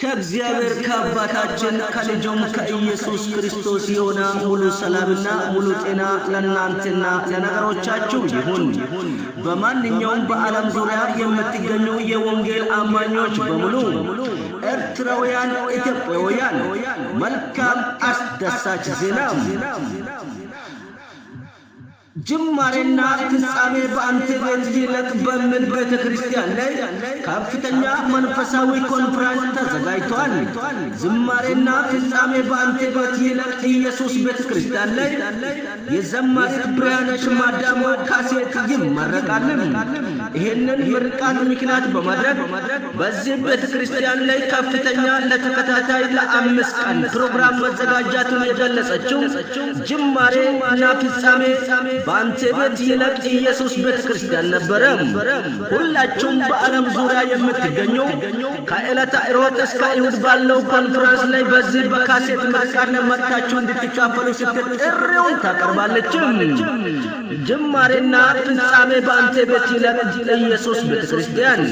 ከእግዚአብሔር ከአባታችን ከልጁም ከኢየሱስ ክርስቶስ የሆነ ሙሉ ሰላምና ሙሉ ጤና ለእናንተና ለነገሮቻችሁ ይሁን። በማንኛውም በዓለም ዙሪያ የምትገኙ የወንጌል አማኞች በሙሉ ኤርትራውያን፣ ኢትዮጵያውያን መልካም አስደሳች ዜና ጅማሬና ፍጻሜ በአንተ ቤት ይለቅ በሚል ቤተ ክርስቲያን ላይ ከፍተኛ መንፈሳዊ ኮንፈረንስ ተዘጋጅቷል። ጅማሬና ፍጻሜ በአንተ ቤት ይለቅ ኢየሱስ ቤተ ክርስቲያን ላይ የዘማሪት ብርሃነሽ ማዳሞ ካሴት ይመረቃል። ይህንን ምርቃት ምክንያት በማድረግ በዚህ ቤተ ክርስቲያን ላይ ከፍተኛ ለተከታታይ ለ5 ቀን ፕሮግራም መዘጋጀቱን የገለጸችው ጅማሬና ፍጻሜ በአንተ ቤት ይለቅ ኢየሱስ ቤተ ክርስቲያን ነበረ። ሁላችሁም በዓለም ዙሪያ የምትገኙ ከዕለተ ሮብ እስከ እሁድ ባለው ኮንፈረንስ ላይ በዚህ በካሴት ምርቃት መጥታችሁ እንድትካፈሉ ስትል ጥሪውን ታቀርባለች። ጅማሬና ፍጻሜ በአንተ ቤት ይለቅ ኢየሱስ ቤተ ክርስቲያን።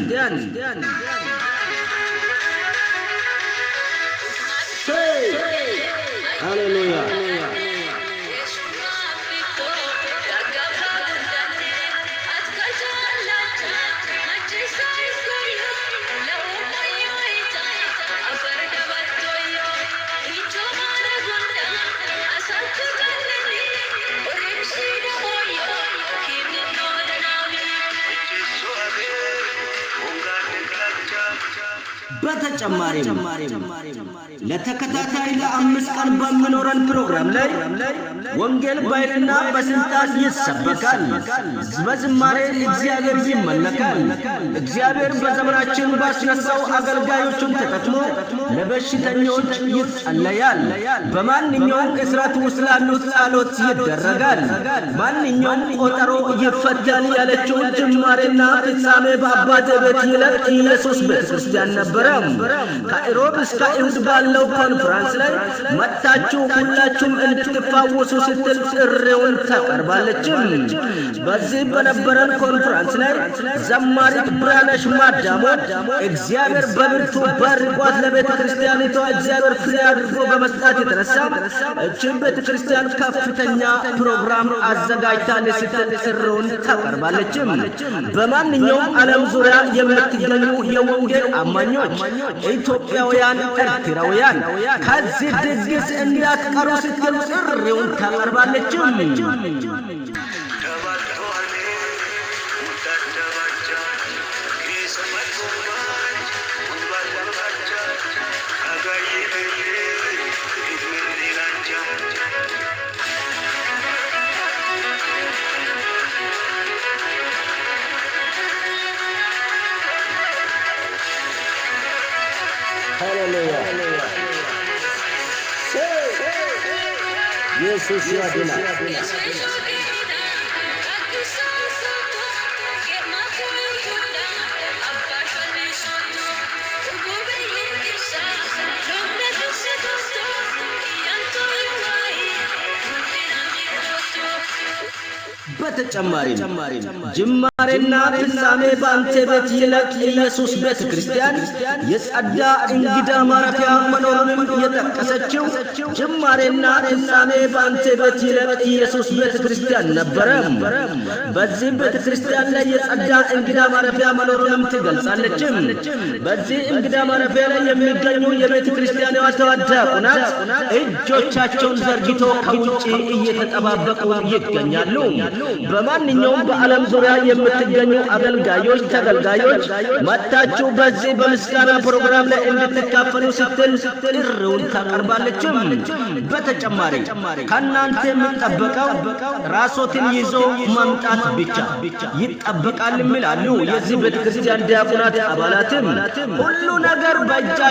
ሃሌሉያ። በተጨማሪም ለተከታታይ ለ5 ቀን በሚኖረን ፕሮግራም ላይ ወንጌል በኃይልና በስልጣን ይሰበካል። በዝማሬ እግዚአብሔር ይመለካል። እግዚአብሔር በዘመናችን ባስነሳው አገልጋዮቹን ተጠቅሞ ለበሽተኞች ይጸለያል። በማንኛውም እስራት ውስጥ ላሉት ጸሎት ይደረጋል። ማንኛውም ቆጠሮ ይፈታል ያለችው ጅማሬና ፍጻሜ በአባቴ ቤት ይለቅ ኢየሱስ ቤተ ክርስቲያን ነበረ። ከሮብ እስከ እሁድ ባለው ኮንፈረንስ ላይ መጥታችሁ ሁላችሁም እንድትፈወሱ ስትል ጥሪውን ታቀርባለች። በዚህ በነበረን ኮንፈረንስ ላይ ዘማሪት ብርሃነሽ ማዳሞ እግዚአብሔር በብርቱ ባርኳት ለቤተ ክርስቲያኒቷ እግዚአብሔር ፍሬ አድርጎ በመስጣት የተነሳ እችን ቤተ ክርስቲያን ከፍተኛ ፕሮግራም አዘጋጅታለች ስትል ጥሪውን ታቀርባለች። በማንኛውም ዓለም ዙሪያ የምትገኙ የወንጌል አማኞች ኢትዮጵያውያን፣ ኤርትራውያን ከዚህ ድግስ እንዳትቀሩ ስትል ጥሪውን ታቀርባለች። ሃሌሉያ። ኢየሱስ ያድናል። በተጨማሪም ጅማሬና ፍጻሜ በአንተ ቤት ይለቅ ኢየሱስ ቤተ ክርስቲያን የጸዳ እንግዳ ማረፊያ መኖሩንም የጠቀሰችው ጅማሬና ፍጻሜ በአንተ ቤት ይለቅ ኢየሱስ ቤተ ክርስቲያን ነበረ። በዚህ ቤተ ክርስቲያን ላይ የጸዳ እንግዳ ማረፊያ መኖሩንም ትገልጻለች። በዚህ እንግዳ ማረፊያ ላይ የሚገኙ የቤተ ክርስቲያኗ ዲያቆናት እጆቻቸውን ዘርግቶ ከውጪ እየተጠባበቁ ይገኛሉ። በማንኛውም በዓለም ዙሪያ የምትገኙ አገልጋዮች፣ ተገልጋዮች መጥታችሁ በዚህ በምስጋና ፕሮግራም ላይ እንድትካፈሉ ስትል ጥሪውን ታቀርባለች። በተጨማሪ ከእናንተ የሚጠበቀው ራስዎትን ይዞ መምጣት ብቻ ይጠበቃል ይላሉ የዚህ ቤተክርስቲያን ዲያቆናት አባላትም። ሁሉ ነገር በእጃቸው